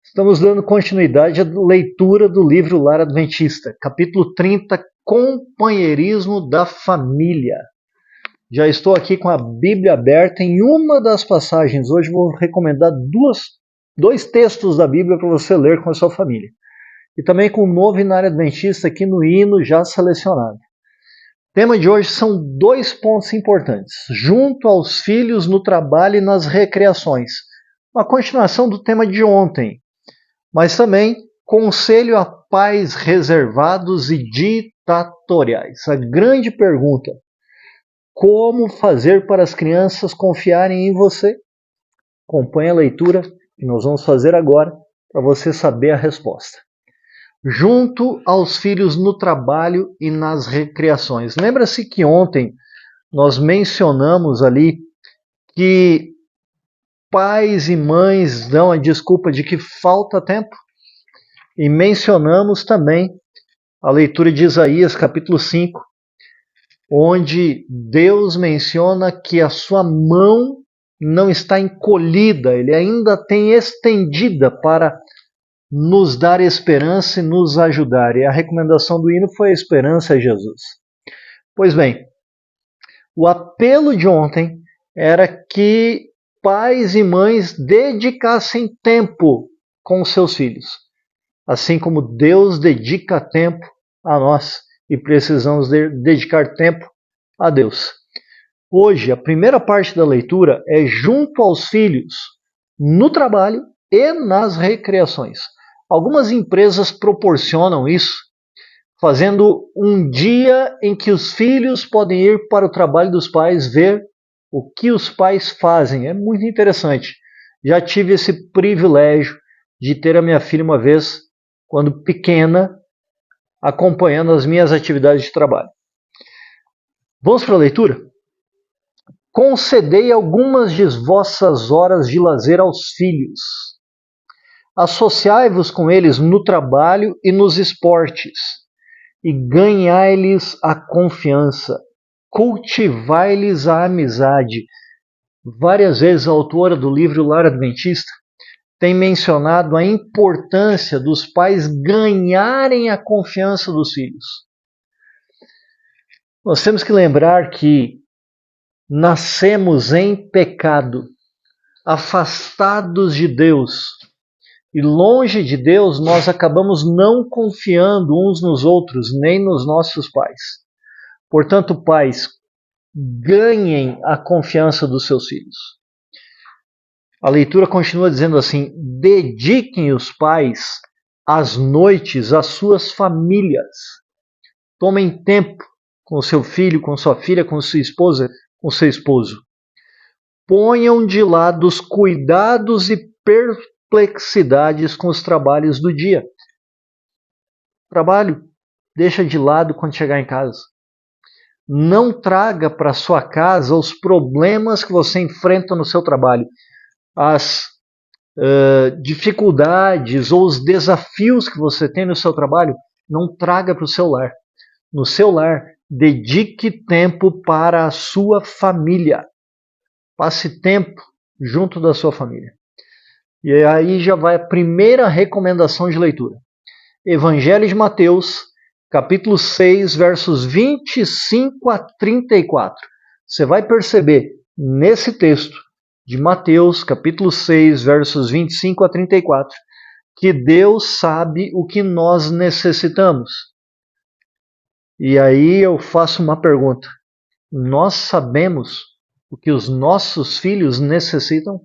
Estamos dando continuidade à leitura do livro Lar Adventista, capítulo 30, Companheirismo da Família. Já estou aqui com a Bíblia aberta. Em uma das passagens hoje vou recomendar dois textos da Bíblia para você ler com a sua família. E também com o novo Inário Adventista aqui no hino já selecionado. O tema de hoje são dois pontos importantes. Junto aos filhos no trabalho e nas recreações. Uma continuação do tema de ontem. Mas também conselho a pais reservados e ditatoriais. A grande pergunta: como fazer para as crianças confiarem em você? Acompanhe a leitura que nós vamos fazer agora para você saber a resposta. Junto aos filhos no trabalho e nas recreações. Lembra-se que ontem nós mencionamos ali que pais e mães dão a desculpa de que falta tempo? E mencionamos também a leitura de Isaías, capítulo 5, onde Deus menciona que a sua mão não está encolhida, ele ainda tem estendida para nos dar esperança e nos ajudar. E a recomendação do hino foi: a esperança é Jesus. Pois bem, o apelo de ontem era que pais e mães dedicassem tempo com seus filhos. Assim como Deus dedica tempo a nós e precisamos dedicar tempo a Deus. Hoje, a primeira parte da leitura é junto aos filhos, no trabalho e nas recreações. Algumas empresas proporcionam isso, fazendo um dia em que os filhos podem ir para o trabalho dos pais, ver o que os pais fazem. É muito interessante. Já tive esse privilégio de ter a minha filha uma vez, quando pequena, acompanhando as minhas atividades de trabalho. Vamos para a leitura? Concedei algumas de vossas horas de lazer aos filhos. Associai-vos com eles no trabalho e nos esportes, e ganhai-lhes a confiança, cultivai-lhes a amizade. Várias vezes a autora do livro Lar Adventista tem mencionado a importância dos pais ganharem a confiança dos filhos. Nós temos que lembrar que nascemos em pecado, afastados de Deus, e longe de Deus nós acabamos não confiando uns nos outros, nem nos nossos pais. Portanto, pais, ganhem a confiança dos seus filhos. A leitura continua dizendo assim: dediquem os pais às noites às suas famílias. Tomem tempo com seu filho, com sua filha, com sua esposa, com seu esposo. Ponham de lado os cuidados e perplexidades com os trabalhos do dia. Trabalho, deixa de lado quando chegar em casa. Não traga para sua casa os problemas que você enfrenta no seu trabalho, as dificuldades ou os desafios que você tem no seu trabalho. Não traga para o seu lar. No seu lar, dedique tempo para a sua família. Passe tempo junto da sua família. E aí já vai a primeira recomendação de leitura. Evangelho de Mateus, capítulo 6, versos 25 a 34. Você vai perceber nesse texto de Mateus, capítulo 6, versos 25 a 34, que Deus sabe o que nós necessitamos. E aí eu faço uma pergunta: nós sabemos o que os nossos filhos necessitam?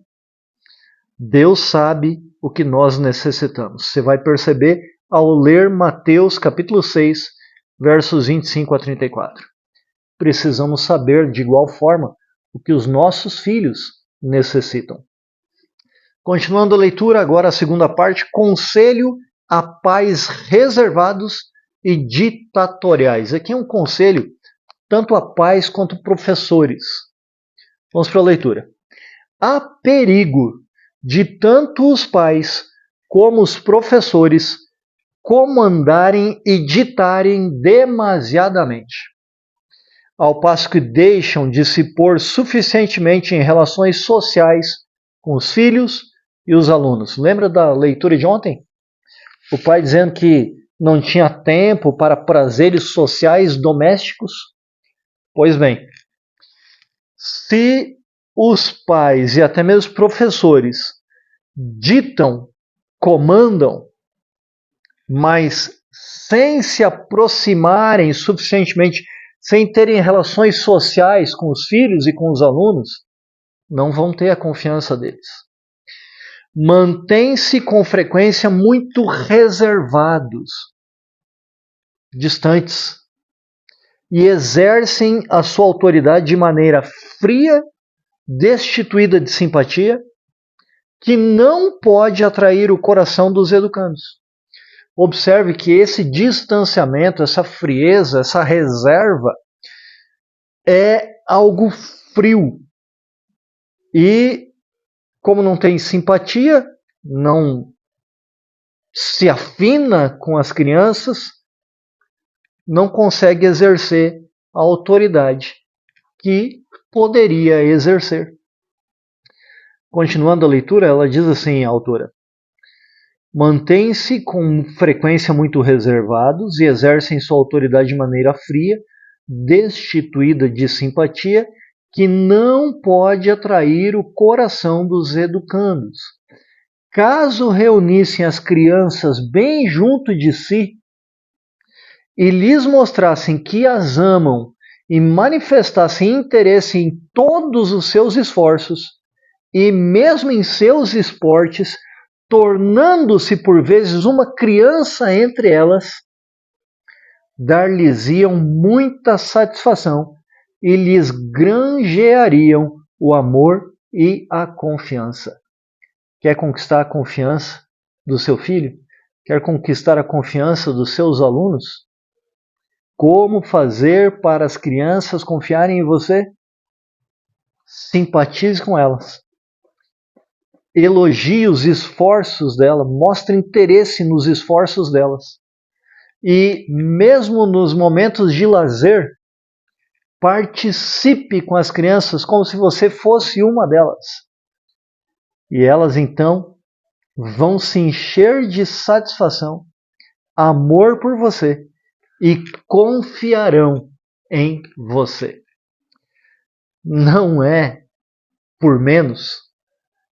Deus sabe o que nós necessitamos. Você vai perceber ao ler Mateus capítulo 6, versos 25 a 34. Precisamos saber de igual forma o que os nossos filhos necessitam. Continuando a leitura, agora a segunda parte: conselho a pais reservados e ditatoriais. Aqui é um conselho tanto a pais quanto professores. Vamos para a leitura. Há perigo de tanto os pais como os professores comandarem e ditarem demasiadamente, ao passo que deixam de se pôr suficientemente em relações sociais com os filhos E os alunos? Lembra da leitura de ontem? O pai dizendo que não tinha tempo para prazeres sociais domésticos? Pois bem, se os pais e até mesmo os professores ditam, comandam, mas sem se aproximarem suficientemente, sem terem relações sociais com os filhos e com os alunos, não vão ter a confiança deles. Mantêm-se com frequência muito reservados, distantes, e exercem a sua autoridade de maneira fria, destituída de simpatia, que não pode atrair o coração dos educandos. Observe que esse distanciamento, essa frieza, essa reserva é algo frio. E como não tem simpatia, não se afina com as crianças, não consegue exercer a autoridade que poderia exercer. Continuando a leitura, ela diz assim, a autora: mantêm-se com frequência muito reservados e exercem sua autoridade de maneira fria, destituída de simpatia, que não pode atrair o coração dos educandos. Caso reunissem as crianças bem junto de si e lhes mostrassem que as amam e manifestassem interesse em todos os seus esforços e mesmo em seus esportes, tornando-se por vezes uma criança entre elas, dar-lhes-iam muita satisfação e lhes granjeariam o amor e a confiança. Quer conquistar a confiança do seu filho? Quer conquistar a confiança dos seus alunos? Como fazer para as crianças confiarem em você? Simpatize com elas. Elogie os esforços dela, mostre interesse nos esforços delas. E mesmo nos momentos de lazer, participe com as crianças como se você fosse uma delas. E elas então vão se encher de satisfação, amor por você e confiarão em você. Não é por menos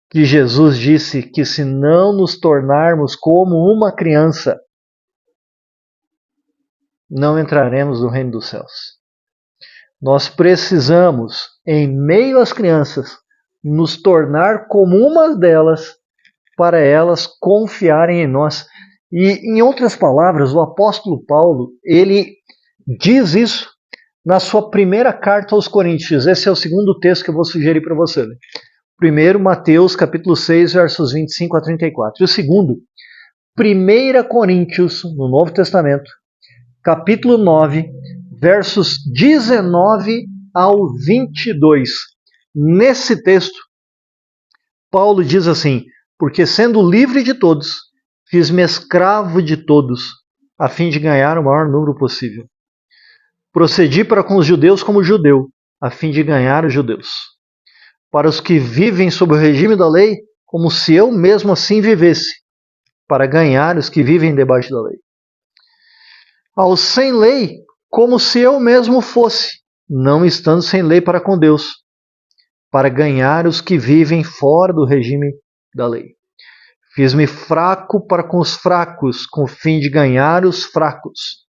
que Jesus disse que se não nos tornarmos como uma criança, não entraremos no reino dos céus. Nós precisamos, em meio às crianças, nos tornar como uma delas, para elas confiarem em nós. E, em outras palavras, o apóstolo Paulo, ele diz isso na sua primeira carta aos Coríntios. Esse é o segundo texto que eu vou sugerir para você. Primeiro, Mateus, capítulo 6, versos 25 a 34. E o segundo, 1 Coríntios, no Novo Testamento, capítulo 9, versos 19 ao 22. Nesse texto, Paulo diz assim: porque sendo livre de todos, fiz-me escravo de todos, a fim de ganhar o maior número possível. Procedi para com os judeus como judeu, a fim de ganhar os judeus. Para os que vivem sob o regime da lei, como se eu mesmo assim vivesse, para ganhar os que vivem debaixo da lei. Aos sem lei, como se eu mesmo fosse, não estando sem lei para com Deus, para ganhar os que vivem fora do regime da lei. Fiz-me fraco para com os fracos, com o fim de ganhar os fracos.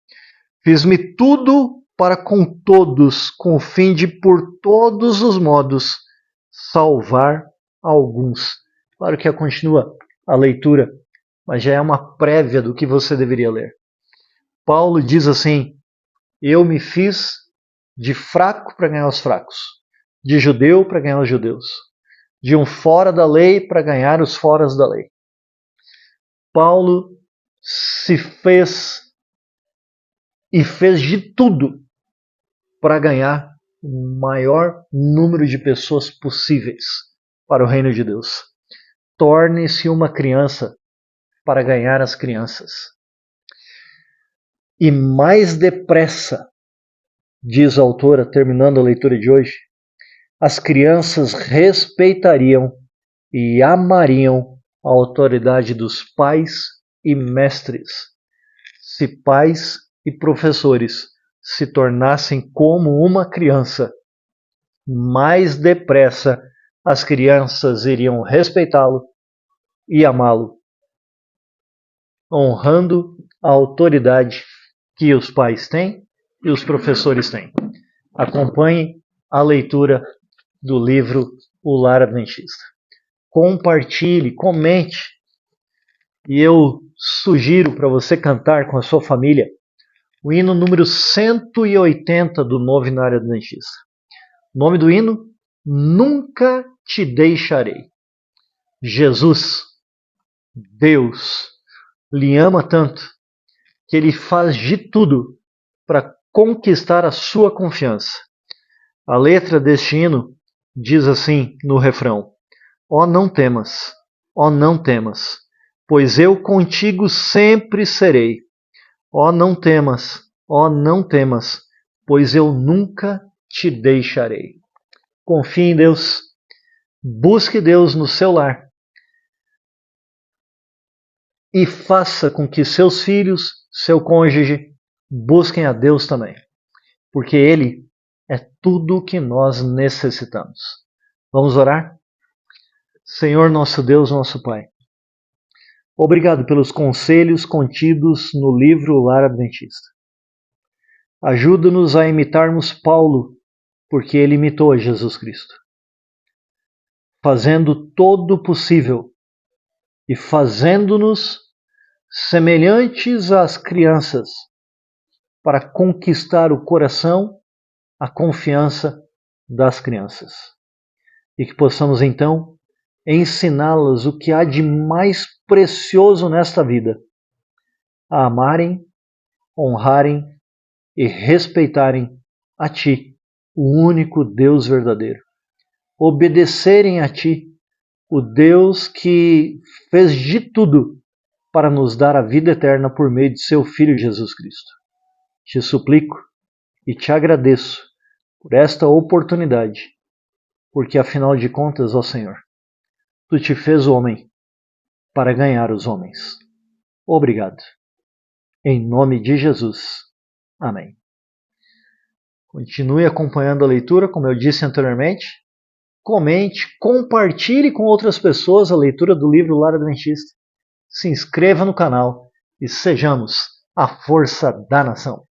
Fiz-me tudo para com todos, com o fim de, por todos os modos, salvar alguns. Claro que continua a leitura, mas já é uma prévia do que você deveria ler. Paulo diz assim: eu me fiz de fraco para ganhar os fracos, de judeu para ganhar os judeus, de um fora da lei para ganhar os foras da lei. Paulo se fez e fez de tudo para ganhar o maior número de pessoas possíveis para o reino de Deus. Torne-se uma criança para ganhar as crianças. E mais depressa, diz a autora, terminando a leitura de hoje, as crianças respeitariam e amariam a autoridade dos pais e mestres. Se pais e professores se tornassem como uma criança, mais depressa as crianças iriam respeitá-lo e amá-lo, honrando a autoridade que os pais têm e os professores têm. Acompanhe a leitura do livro O Lar Adventista. Compartilhe, comente, e eu sugiro para você cantar com a sua família o hino número 180 do Novenário Adventista. O nome do hino: Nunca Te Deixarei. Jesus, Deus, lhe ama tanto que ele faz de tudo para conquistar a sua confiança. A letra deste hino diz assim no refrão: Ó, não temas, ó, não temas, pois eu contigo sempre serei. Ó, não temas, ó, não temas, pois eu nunca te deixarei. Confie em Deus, busque Deus no seu lar e faça com que seus filhos, seu cônjuge, busquem a Deus também, porque Ele é tudo o que nós necessitamos. Vamos orar? Senhor nosso Deus, nosso Pai, obrigado pelos conselhos contidos no livro O Lar Adventista. Ajuda-nos a imitarmos Paulo, porque ele imitou a Jesus Cristo, fazendo todo o possível e fazendo-nos semelhantes às crianças, para conquistar o coração, a confiança das crianças. E que possamos então ensiná-las o que há de mais precioso nesta vida: a amarem, honrarem e respeitarem a Ti, o único Deus verdadeiro. Obedecerem a Ti, o Deus que fez de tudo para nos dar a vida eterna por meio de Seu Filho Jesus Cristo. Te suplico e te agradeço por esta oportunidade, porque afinal de contas, ó Senhor, Tu te fez homem para ganhar os homens. Obrigado. Em nome de Jesus. Amém. Continue acompanhando a leitura, como eu disse anteriormente. Comente, compartilhe com outras pessoas a leitura do livro Lar Adventista. Se inscreva no canal e sejamos a força da nação.